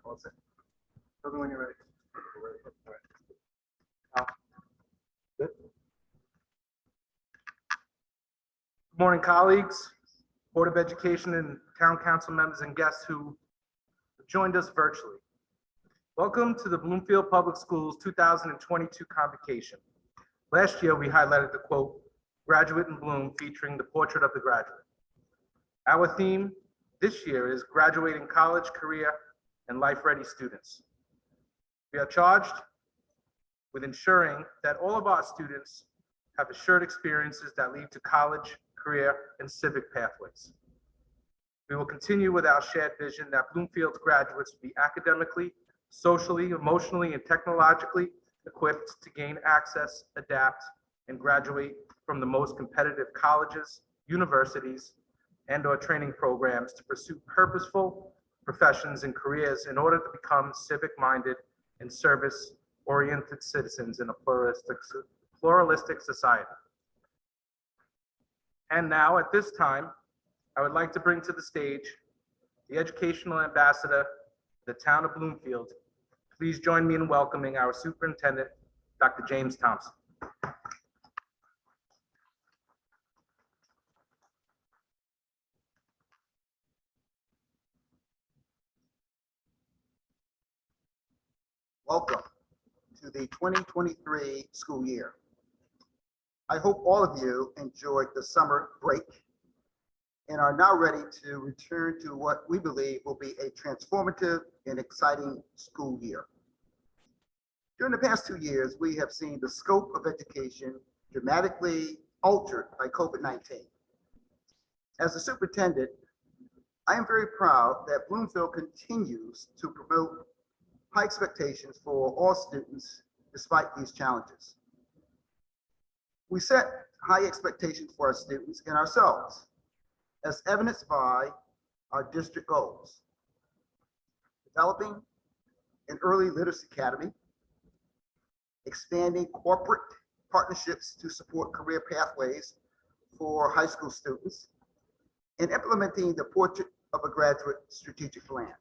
All set. Tell me when you're ready. All right. Good. Good morning, colleagues, Board of Education and Town Council members and guests who joined us virtually. Welcome to the Bloomfield Public Schools 2022 Convocation. Last year, we highlighted the quote, "Graduate in Bloom," featuring the portrait of the graduate. Our theme this year is graduating college, career, and life-ready students. We are charged with ensuring that all of our students have assured experiences that lead to college, career, and civic pathways. We will continue with our shared vision that Bloomfield's graduates will be academically, socially, emotionally, and technologically equipped to gain access, adapt, and graduate from the most competitive colleges, universities, and/or training programs to pursue purposeful professions and careers in order to become civic-minded and service-oriented citizens in a pluralistic society. And now, at this time, I would like to bring to the stage the Educational Ambassador of the Town of Bloomfield. Please join me in welcoming our Superintendent, Dr. James Thompson. Welcome to the 2023 school year. I hope all of you enjoyed the summer break and are now ready to return to what we believe will be a transformative and exciting school year. During the past 2 years, we have seen the scope of education dramatically altered by COVID-19. As a superintendent, I am very proud that Bloomfield continues to promote high expectations for all students despite these challenges. We set high expectations for our students and ourselves, as evidenced by our district goals: developing an early literacy academy, expanding corporate partnerships to support career pathways for high school students, and implementing the Portrait of a Graduate strategic plan.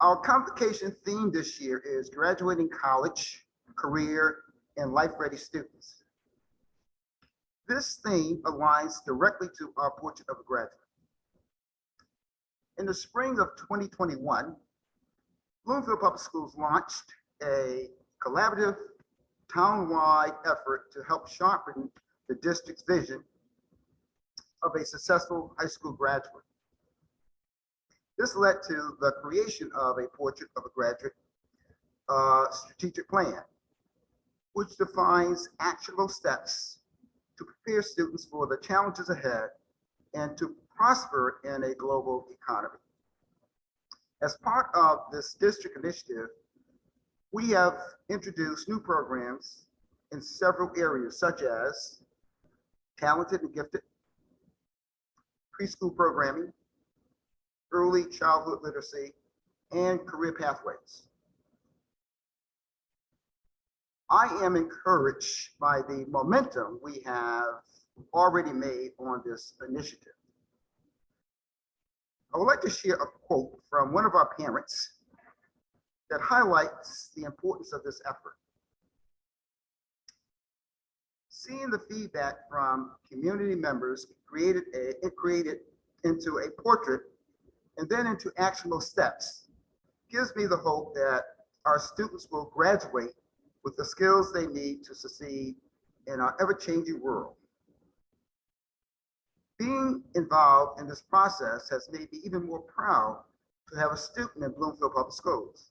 Our convocation theme this year is graduating college, career, and life-ready students. This theme aligns directly to our Portrait of a Graduate. In the spring of 2021, Bloomfield Public Schools launched a collaborative town-wide effort to help sharpen the district's vision of a successful high school graduate. This led to the creation of a Portrait of a Graduate strategic plan, which defines actionable steps to prepare students for the challenges ahead and to prosper in a global economy. As part of this district initiative, we have introduced new programs in several areas, such as talented and gifted, preschool programming, early childhood literacy, and career pathways. I am encouraged by the momentum we have already made on this initiative. I would like to share a quote from one of our parents that highlights the importance of this effort. Seeing the feedback from community members created into a portrait and then into actionable steps gives me the hope that our students will graduate with the skills they need to succeed in our ever-changing world. Being involved in this process has made me even more proud to have a student in Bloomfield Public Schools.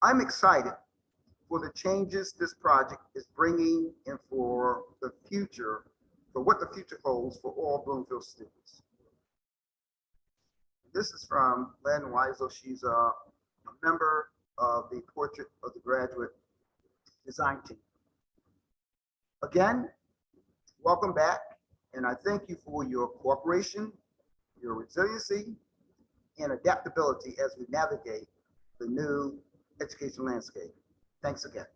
I'm excited for the changes this project is bringing and for the future, for what the future holds for all Bloomfield students. This is from Len Weisel. She's a member of the Portrait of the Graduate design team. Again, welcome back, and I thank you for your cooperation, your resiliency, and adaptability as we navigate the new education landscape. Thanks again.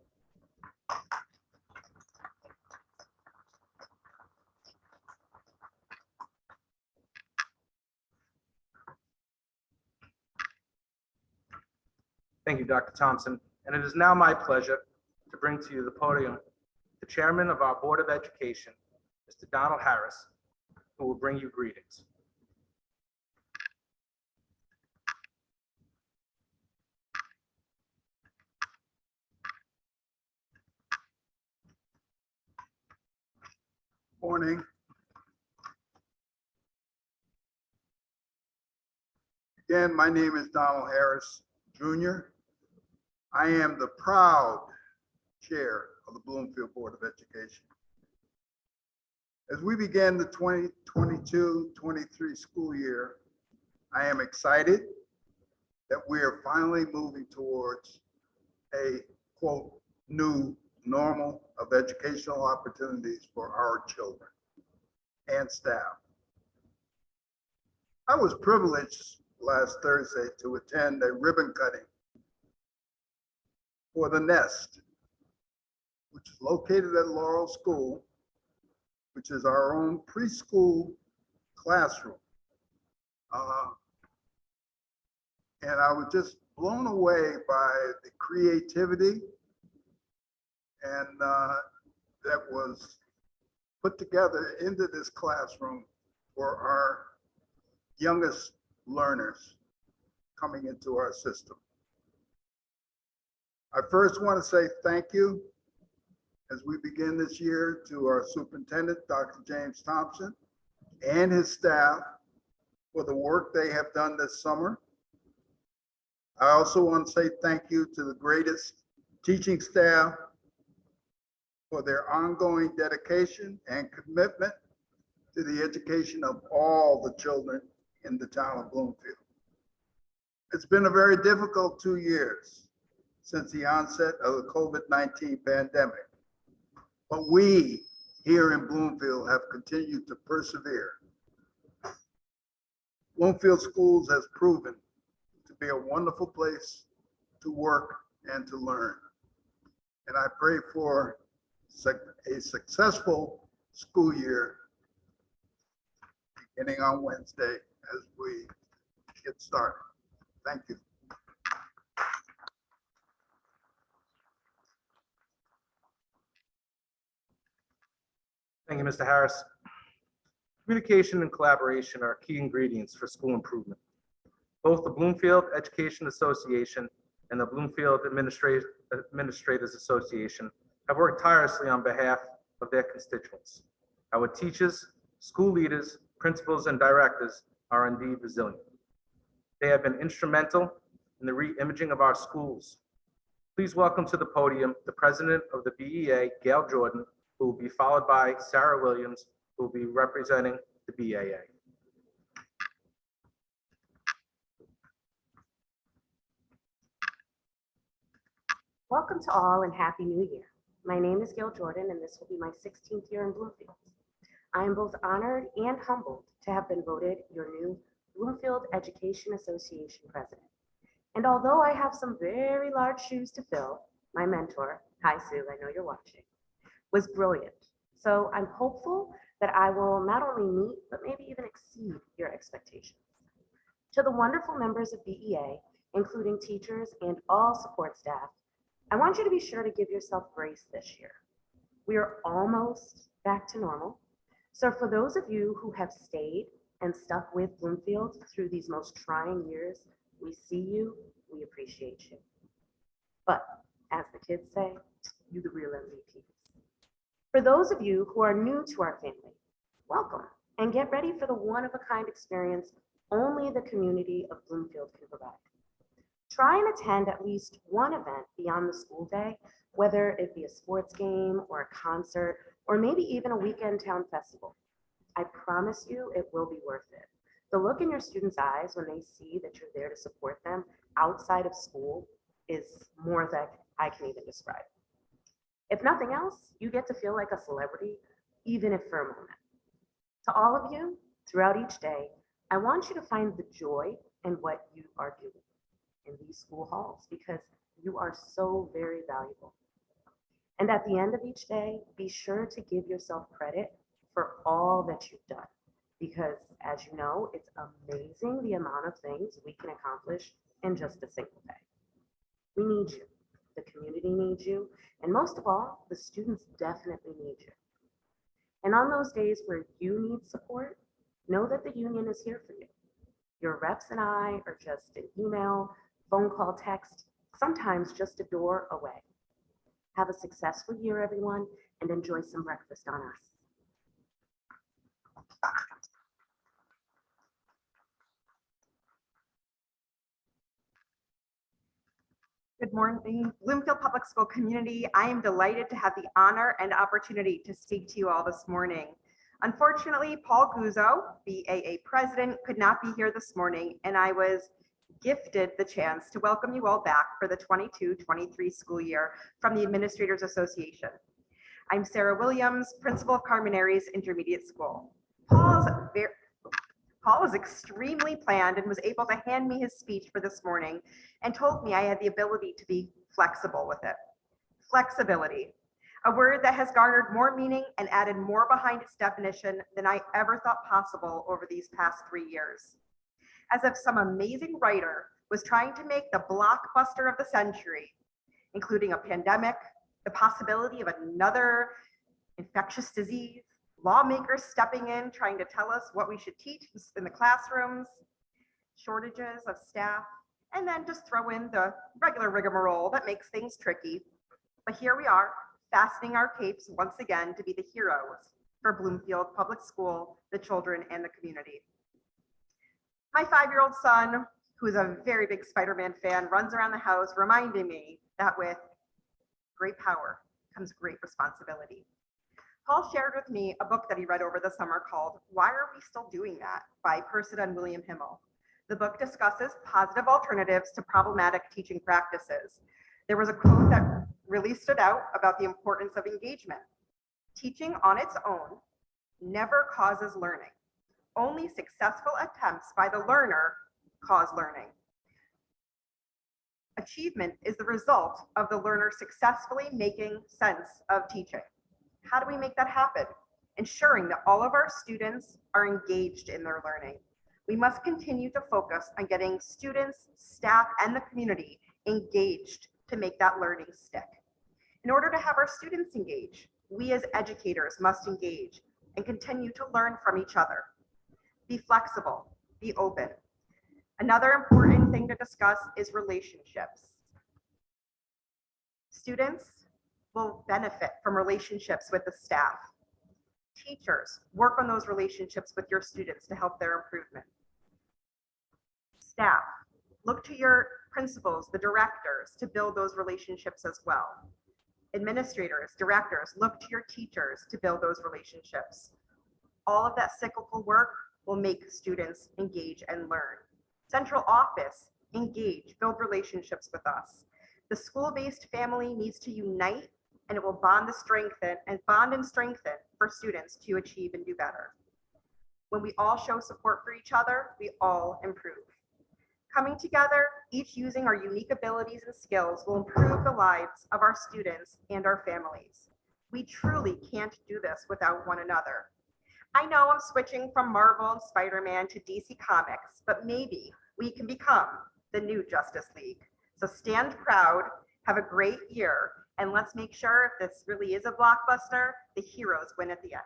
Thank you, Dr. Thompson. And it is now my pleasure to bring to you the podium the Chairman of our Board of Education, Mr. Donald Harris, who will bring you greetings. Morning. Again, my name is Donald Harris, Jr. I am the proud chair of the Bloomfield Board of Education. As we begin the 2022-23 school year, I am excited that we are finally moving towards a quote, new normal of educational opportunities for our children and staff. I was privileged last Thursday to attend a ribbon cutting for the Nest, which is located at Laurel School, which is our own preschool classroom. And I was just blown away by the creativity and that was put together into this classroom for our youngest learners coming into our system. I first want to say thank you as we begin this year to our superintendent, Dr. James Thompson, and his staff for the work they have done this summer. I also want to say thank you to the greatest teaching staff for their ongoing dedication and commitment to the education of all the children in the town of Bloomfield. It's been a very difficult 2 years since the onset of the COVID-19 pandemic, but we here in Bloomfield have continued to persevere. Bloomfield Schools has proven to be a wonderful place to work and to learn. And I pray for a successful school year beginning on Wednesday as we get started. Thank you. Thank you, Mr. Harris. Communication and collaboration are key ingredients for school improvement. Both the Bloomfield Education Association and the Bloomfield Administrators Association have worked tirelessly on behalf of their constituents. Our teachers, school leaders, principals, and directors are indeed resilient. They have been instrumental in the re-imaging of our schools. Please welcome to the podium the president of the BEA, Gail Jordan, who will be followed by Sarah Williams, who will be representing the BAA. Welcome to all and Happy New Year. My name is Gail Jordan and this will be my 16th year in Bloomfield. I am both honored and humbled to have been voted your new Bloomfield Education Association president. And although I have some very large shoes to fill, my mentor, hi Sue, I know you're watching, was brilliant. So I'm hopeful that I will not only meet, but maybe even exceed your expectations. To the wonderful members of BEA, including teachers and all support staff, I want you to be sure to give yourself grace this year. We are almost back to normal. So for those of you who have stayed and stuck with Bloomfield through these most trying years, we see you, we appreciate you. But as the kids say, you the real MVPs. For those of you who are new to our family, welcome and get ready for the one-of-a-kind experience only the community of Bloomfield can provide. Try and attend at least one event beyond the school day, whether it be a sports game or a concert, or maybe even a weekend town festival. I promise you it will be worth it. The look in your students' eyes when they see that you're there to support them outside of school is more than I can even describe. If nothing else, you get to feel like a celebrity, even if for a moment. To all of you, throughout each day, I want you to find the joy in what you are doing in these school halls because you are so very valuable. And at the end of each day, be sure to give yourself credit for all that you've done because as you know, it's amazing the amount of things we can accomplish in just a single day. We need you. The community needs you. And most of all, the students definitely need you. And on those days where you need support, know that the union is here for you. Your reps and I are just an email, phone call, text, sometimes just a door away. Have a successful year, everyone, and enjoy some breakfast on us. Good morning, Bloomfield Public School community. I am delighted to have the honor and opportunity to speak to you all this morning. Unfortunately, Paul Guzzo, BAA president, could not be here this morning, and I was gifted the chance to welcome you all back for the 22-23 school year from the Administrators Association. I'm Sarah Williams, principal of Carmen Aries Intermediate School. Paul was extremely planned and was able to hand me his speech for this morning and told me I had the ability to be flexible with it. Flexibility, a word that has garnered more meaning and added more behind its definition than I ever thought possible over these past 3 years. As if some amazing writer was trying to make the blockbuster of the century, including a pandemic, the possibility of another infectious disease, lawmakers stepping in, trying to tell us what we should teach in the classrooms, shortages of staff, and then just throw in the regular rigmarole that makes things tricky. But here we are, fastening our capes once again to be the heroes for Bloomfield Public School, the children, and the community. My 5-year-old son, who is a very big Spider-Man fan, runs around the house reminding me that with great power comes great responsibility. Paul shared with me a book that he read over the summer called Why Are We Still Doing That? By Persida and William Himmel. The book discusses positive alternatives to problematic teaching practices. There was a quote that really stood out about the importance of engagement. Teaching on its own never causes learning. Only successful attempts by the learner cause learning. Achievement is the result of the learner successfully making sense of teaching. How do we make that happen? Ensuring that all of our students are engaged in their learning. We must continue to focus on getting students, staff, and the community engaged to make that learning stick. In order to have our students engage, we as educators must engage and continue to learn from each other. Be flexible, be open. Another important thing to discuss is relationships. Students will benefit from relationships with the staff. Teachers, work on those relationships with your students to help their improvement. Staff, look to your principals, the directors, to build those relationships as well. Administrators, directors, look to your teachers to build those relationships. All of that cyclical work will make students engage and learn. Central office, engage, build relationships with us. The school-based family needs to unite, and it will bond and strengthen for students to achieve and do better. When we all show support for each other, we all improve. Coming together, each using our unique abilities and skills will improve the lives of our students and our families. We truly can't do this without one another. I know I'm switching from Marvel and Spider-Man to DC Comics, but maybe we can become the new Justice League. So stand proud, have a great year, and let's make sure if this really is a blockbuster, the heroes win at the end.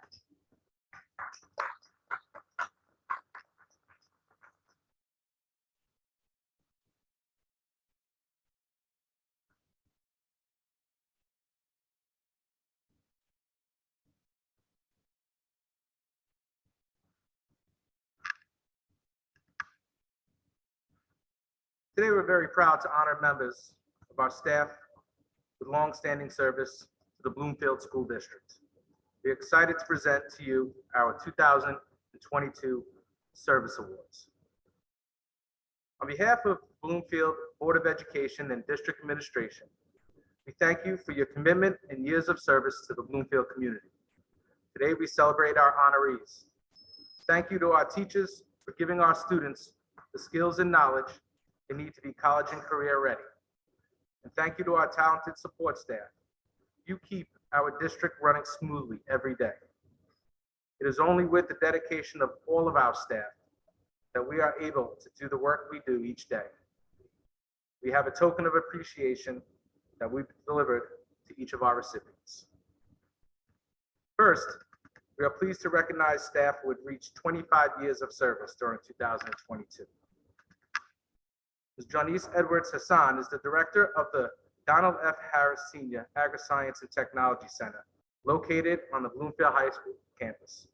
Today, we're very proud to honor members of our staff with longstanding service to the Bloomfield School District. We're excited to present to you our 2022 Service Awards. On behalf of Bloomfield Board of Education and District Administration, we thank you for your commitment and years of service to the Bloomfield community. Today, we celebrate our honorees. Thank you to our teachers for giving our students the skills and knowledge they need to be college and career ready. And thank you to our talented support staff. You keep our district running smoothly every day. It is only with the dedication of all of our staff that we are able to do the work we do each day. we have a token of appreciation that we've delivered to each of our recipients. First, we are pleased to recognize staff who had reached 25 years of service during 2022. Ms. Janice Edwards Hassan is the director of the Donald F. Harris Senior Agri-Science and Technology Center, located on the Bloomfield High School campus.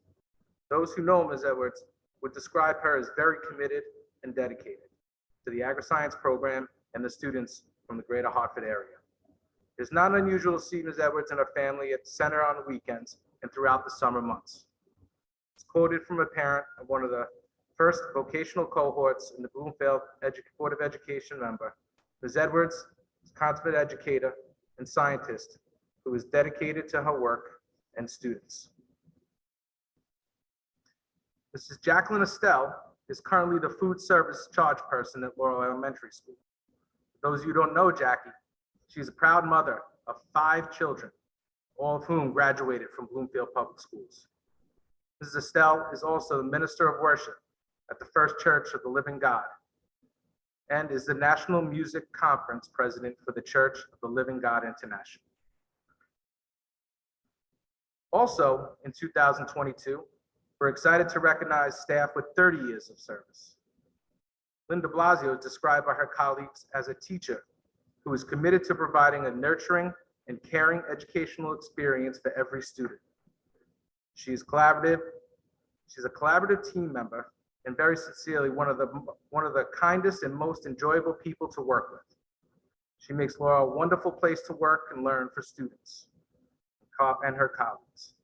Those who know Ms. Edwards would describe her as very committed and dedicated to the agri-science program and the students from the greater Hartford area. It is not unusual to see Ms. Edwards and her family at the center on the weekends and throughout the summer months. It's quoted from a parent of one of the first vocational cohorts in the Bloomfield Board of Education member. Ms. Edwards is a consummate educator and scientist who is dedicated to her work and students. Mrs. Jacqueline Estelle is currently the food service charge person at Laurel Elementary School. For those of you who don't know Jackie, she's a proud mother of 5 children, all of whom graduated from Bloomfield Public Schools. Mrs. Estelle is also the Minister of Worship at the First Church of the Living God and is the National Music Conference President for the Church of the Living God International. Also, in 2022, we're excited to recognize staff with 30 years of service. Linda Blasio is described by her colleagues as a teacher who is committed to providing a nurturing and caring educational experience for every student. She's collaborative. She's a collaborative team member and very sincerely one of the kindest and most enjoyable people to work with. She makes Laurel a wonderful place to work and learn for students and her colleagues.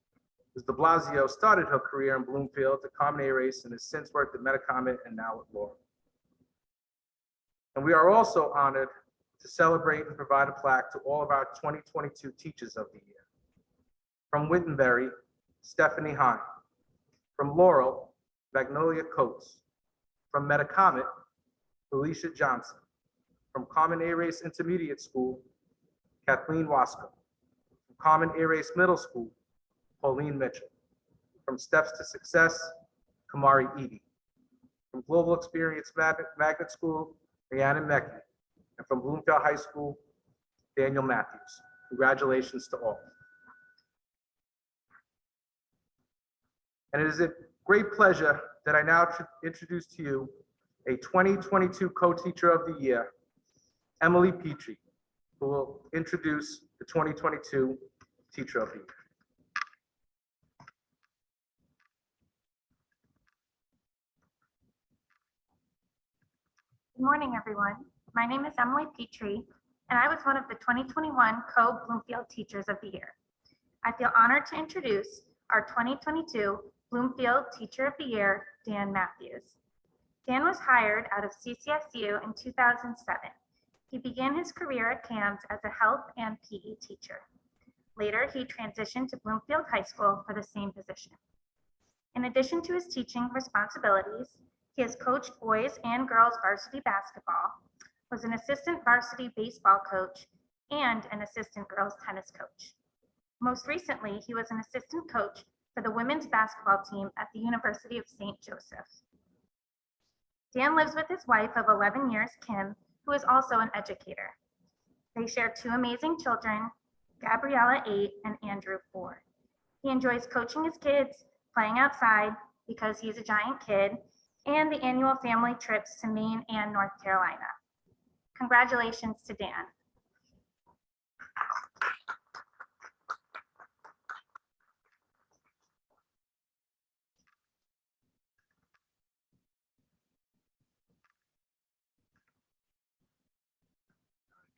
Ms. de Blasio started her career in Bloomfield at Common Erace and has since worked at Metacomet and now at Laurel. And we are also honored to celebrate and provide a plaque to all of our 2022 Teachers of the Year. From Wittenberry, Stephanie Hine. From Laurel, Magnolia Coates. From Metacomet, Felicia Johnson. From Common Erace Intermediate School, Kathleen Wasco. From Common Erace Middle School, Pauline Mitchell. From Steps to Success, Kamari Edie. From Global Experience Magnet School, Rhiannon Mecki. And from Bloomfield High School, Daniel Matthews. Congratulations to all. And it is a great pleasure that I now introduce to you a 2022 Co-Teacher of the Year, Emily Petrie, who will introduce the 2022 Teacher of the Year. Good morning, everyone. My name is Emily Petrie, and I was one of the 2021 Co-Bloomfield Teachers of the Year. I feel honored to introduce our 2022 Bloomfield Teacher of the Year, Dan Matthews. Dan was hired out of CCSU in 2007. He began his career at CAMS as a health and PE teacher. Later, he transitioned to Bloomfield High School for the same position. In addition to his teaching responsibilities, he has coached boys and girls varsity basketball, was an assistant varsity baseball coach, and an assistant girls tennis coach. Most recently, he was an assistant coach for the women's basketball team at the University of St. Joseph. Dan lives with his wife of 11 years, Kim, who is also an educator. They share 2 amazing children, Gabriella, 8, and Andrew, 4. He enjoys coaching his kids, playing outside because he's a giant kid, and the annual family trips to Maine and North Carolina. Congratulations to Dan.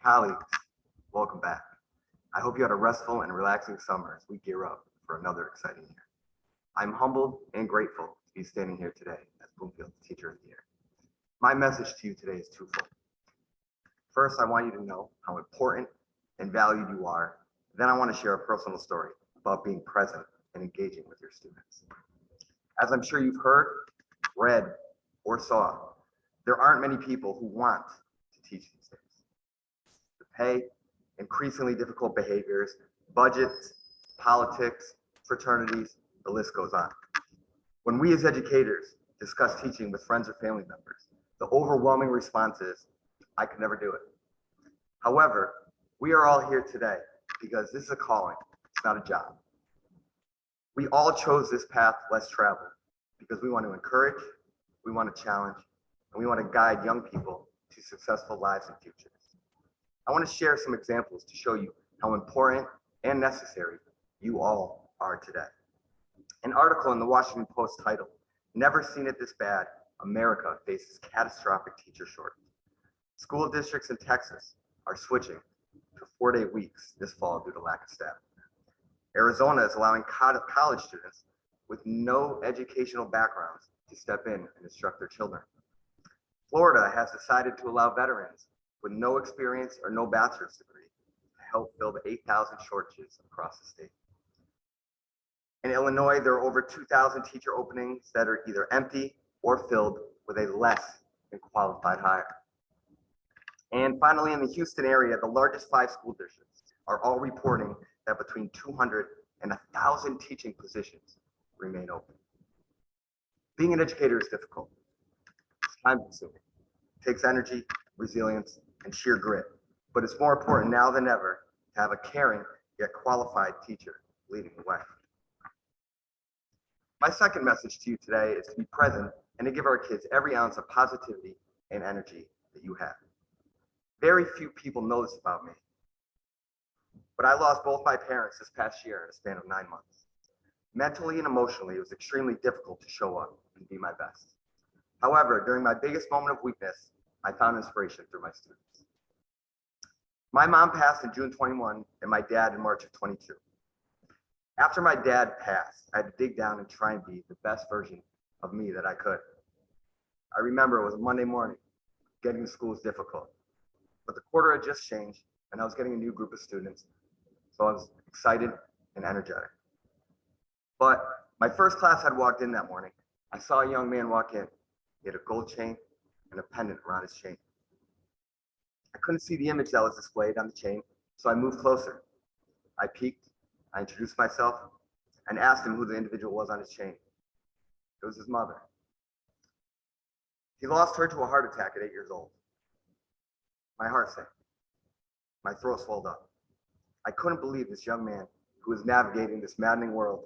Colleagues, welcome back. I hope you had a restful and relaxing summer as we gear up for another exciting year. I'm humbled and grateful to be standing here today as Bloomfield's Teacher of the Year. My message to you today is twofold. First, I want you to know how important and valued you are. Then I want to share a personal story about being present and engaging with your students. As I'm sure you've heard, read, or saw, there aren't many people who want to teach these days. The pay, increasingly difficult behaviors, budgets, politics, fraternities, the list goes on. When we as educators discuss teaching with friends or family members, the overwhelming response is, I could never do it. However, we are all here today because this is a calling, it's not a job. We all chose this path less traveled because we want to encourage, we want to challenge, and we want to guide young people to successful lives and futures. I want to share some examples to show you how important and necessary you all are today. An article in the Washington Post titled, "Never Seen It This Bad, America Faces Catastrophic Teacher Shortage." School districts in Texas are switching to 4-day weeks this fall due to lack of staff. Arizona is allowing college students with no educational backgrounds to step in and instruct their children. Florida has decided to allow veterans with no experience or no bachelor's degree to help fill the 8,000 shortages across the state. In Illinois, there are over 2,000 teacher openings that are either empty or filled with a less than qualified hire. And finally, in the Houston area, the largest 5 school districts are all reporting that between 200 and 1,000 teaching positions remain open. Being an educator is difficult. It's time-consuming. It takes energy, resilience, and sheer grit. But it's more important now than ever to have a caring yet qualified teacher leading the way. My second message to you today is to be present and to give our kids every ounce of positivity and energy that you have. Very few people know this about me, but I lost both my parents this past year in a span of 9 months. Mentally and emotionally, it was extremely difficult to show up and be my best. However, during my biggest moment of weakness, I found inspiration through my students. My mom passed in June 21 and my dad in March of 22. After my dad passed, I had to dig down and try and be the best version of me that I could. I remember it was a Monday morning. Getting to school was difficult, but the quarter had just changed and I was getting a new group of students, so I was excited and energetic. But my first class had walked in that morning. I saw a young man walk in. He had a gold chain and a pendant around his chain. I couldn't see the image that was displayed on the chain, so I moved closer. I peeked, I introduced myself, and asked him who the individual was on his chain. It was his mother. He lost her to a heart attack at 8 years old. My heart sank. My throat swelled up. I couldn't believe this young man who was navigating this maddening world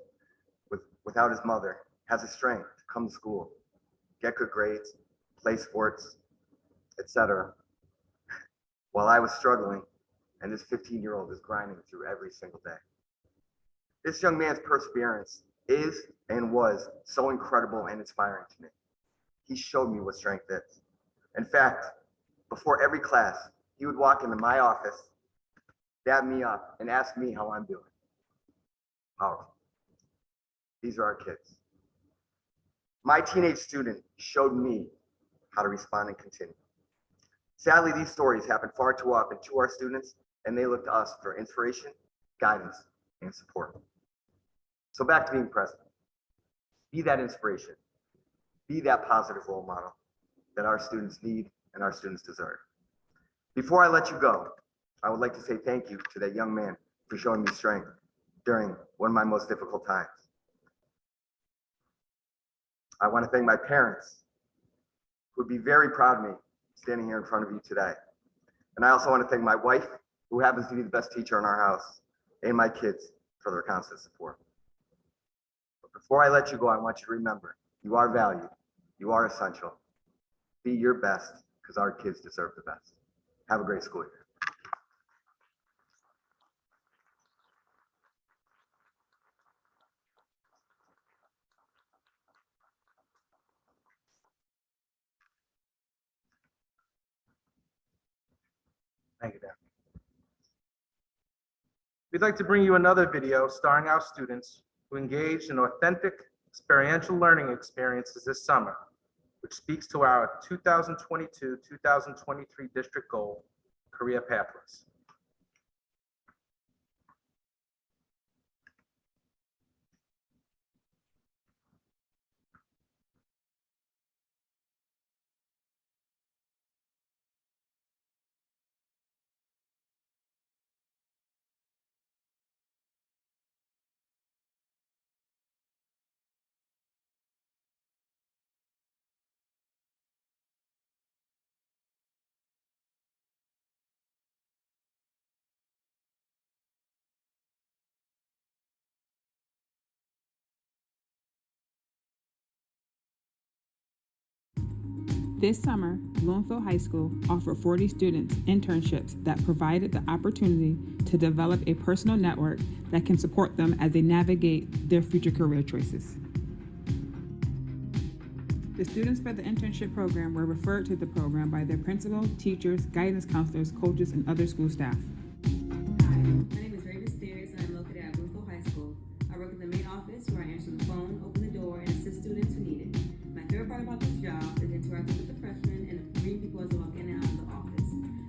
without his mother has the strength to come to school, get good grades, play sports, etc. While I was struggling and this 15-year-old is grinding through every single day. This young man's perseverance is and was so incredible and inspiring to me. He showed me what strength is. In fact, before every class, he would walk into my office, dab me up, and ask me how I'm doing. Powerful. These are our kids. My teenage student showed me how to respond and continue. Sadly, these stories happen far too often to our students, and they look to us for inspiration, guidance, and support. So back to being present. Be that inspiration. Be that positive role model that our students need and our students deserve. Before I let you go, I would like to say thank you to that young man for showing me strength during one of my most difficult times. I want to thank my parents, who would be very proud of me standing here in front of you today. And I also want to thank my wife, who happens to be the best teacher in our house, and my kids for their constant support. But before I let you go, I want you to remember, you are valued, you are essential. Be your best, because our kids deserve the best. Have a great school year. Thank you, Dan. We'd like to bring you another video starring our students who engaged in authentic experiential learning experiences this summer, which speaks to our 2022-2023 district goal, Career Pathways. This summer, Bloomfield High School offered 40 students internships that provided the opportunity to develop a personal network that can support them as they navigate their future career choices. The students for the internship program were referred to the program by their principal, teachers, guidance counselors, coaches, and other school staff. Hi, my name is Raven Spears and I'm located at Bloomfield High School. I work in the main office where I answer the phone, open the door, and assist students who need it. My favorite part about this job is interacting with the freshmen and greeting people as they walk in and out of the office.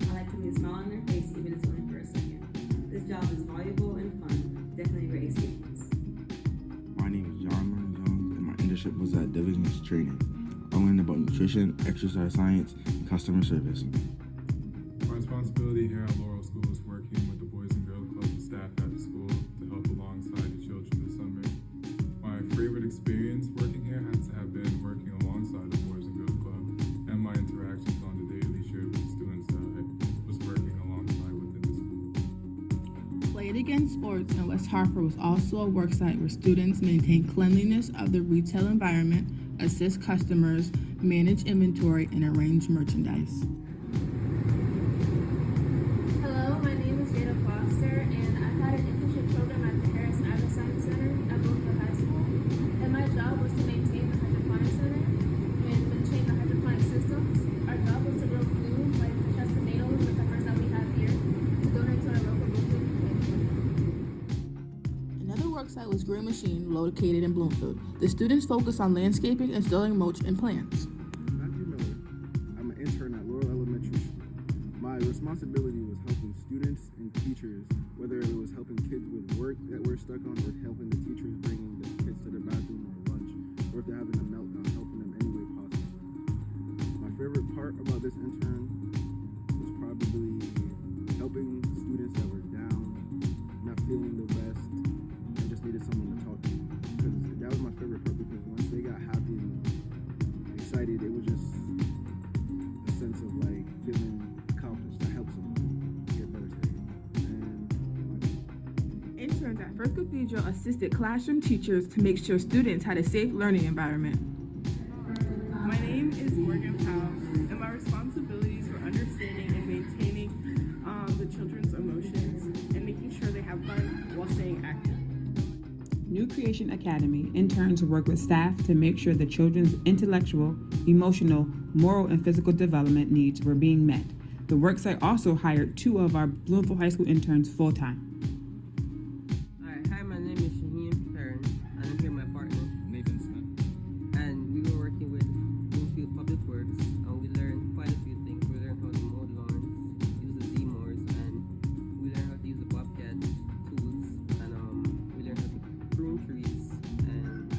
I like putting a smile on their face even if it's only for a second. This job is valuable and fun, definitely a great experience. My name is John Martin Jones and my internship was at Division's Training. I learned about nutrition, exercise science, and customer service. My responsibility here at Laurel School is working with the Boys and Girls Club and staff at the school to help alongside the children this summer. My favorite experience working here has to have been working alongside the Boys and Girls Club and my interactions on the daily shared with the students that I was working alongside within the school. Play It Again Sports in West Hartford was also a worksite where students maintain cleanliness of the retail environment, assist customers, manage inventory, and arrange merchandise. Hello, my name is Jada Foster, and I've had an internship program at the Harris Agri Science Center at Bloomfield High School. And my job was to maintain the hydroponic center and maintain the hydroponic systems. Our job was to grow food like chest tomatoes, the peppers that we have here, to donate to our local Bloomfield community. Another worksite was Green Machine, located in Bloomfield. The students focused on landscaping, installing mulch, and plants. Matthew Miller. I'm an intern at Laurel Elementary School. My responsibility was helping students and teachers, whether it was helping kids with work that we're stuck on or helping the teachers bringing the kids to the bathroom or lunch, or if they're having a meltdown, helping them any way possible. My favorite part about this intern was probably helping students that were down, not feeling the best, and just needed someone to talk to. Because that was my favorite part, because once they got happy and excited, it was just a sense of like feeling accomplished. That helps them get better today. And Interns at First Cathedral assisted classroom teachers to make sure students had a safe learning environment. My name is Morgan Powell, and my responsibilities were understanding and maintaining the children's emotions and making sure they have fun while staying active. New Creation Academy interns work with staff to make sure the children's intellectual, emotional, moral, and physical development needs were being met. The worksite also hired 2 of our Bloomfield High School interns full-time. Hi, my name is Shaheen Perrin, and I'm here with my partner, Nathan Smith. and we were working with Bloomfield Public Works, and we learned quite a few things. We learned how to mow lawns, use the Z-mowers, and we learned how to use the Bobcat tools, and we learned how to prune trees, and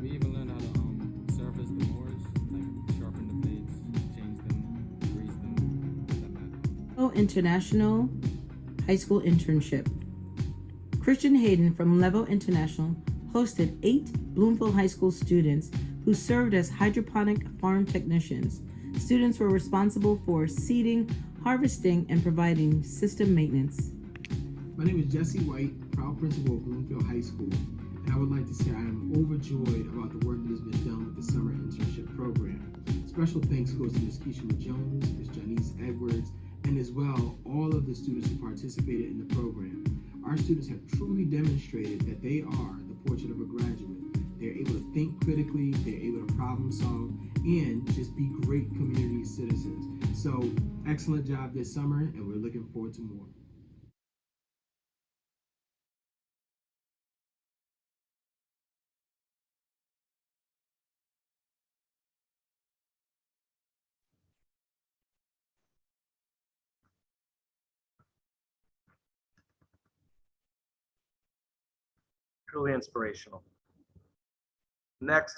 We even learned how to surface the mowers, like sharpen the blades, change them, grease them, International High School Internship. Christian Hayden from Level International hosted 8 Bloomfield High School students who served as hydroponic farm technicians. Students were responsible for seeding, harvesting, and providing system maintenance. My name is Jesse White, proud principal of Bloomfield High School, and I would like to say I am overjoyed about the work that has been done with the summer internship program. Special thanks goes to Ms. Keisha Jones, Ms. Janice Edwards, and as well, all of the students who participated in the program. Our students have truly demonstrated that they are the portrait of a graduate. They're able to think critically, they're able to problem solve, and just be great community citizens. So, excellent job this summer, and we're looking forward to more. Truly inspirational. Next,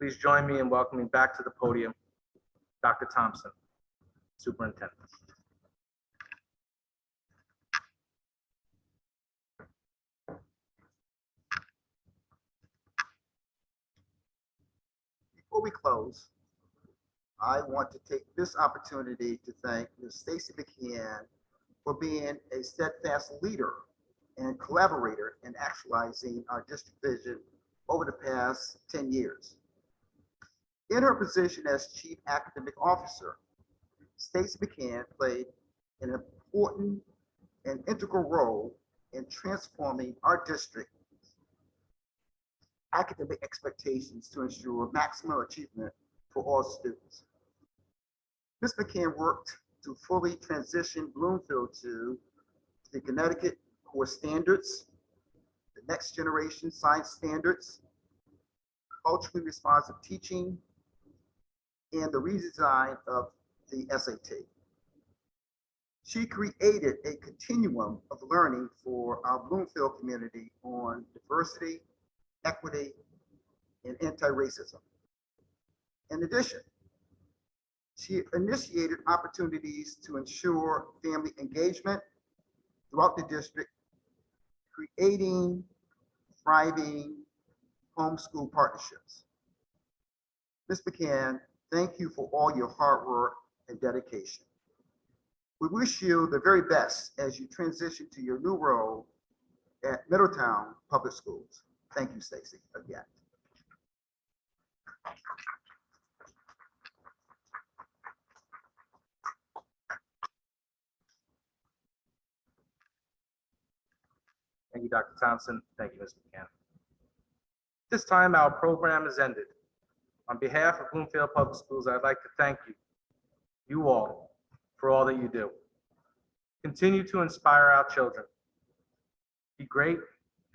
please join me in welcoming back to the podium Dr. Thompson, Superintendent. Before we close, I want to take this opportunity to thank Ms. Stacy McKeon for being a steadfast leader and collaborator in actualizing our district vision over the past 10 years. In her position as Chief Academic Officer, Stacy McCann played an important and integral role in transforming our district's academic expectations to ensure maximum achievement for all students. Ms. McCann worked to fully transition Bloomfield to the Connecticut core standards, the next generation science standards, culturally responsive teaching, and the redesign of the SAT. She created a continuum of learning for our Bloomfield community on diversity, equity, and anti-racism. In addition, she initiated opportunities to ensure family engagement throughout the district, creating thriving homeschool partnerships. Ms. McCann, thank you for all your hard work and dedication. We wish you the very best as you transition to your new role at Middletown Public Schools. Thank you, Stacy, again. Thank you, Dr. Thompson. Thank you, Ms. McCann. This time, our program is ended. On behalf of Bloomfield Public Schools, I'd like to thank you all, for all that you do. Continue to inspire our children. Be great,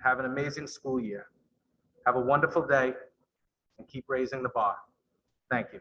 have an amazing school year. Have a wonderful day, and keep raising the bar. Thank you.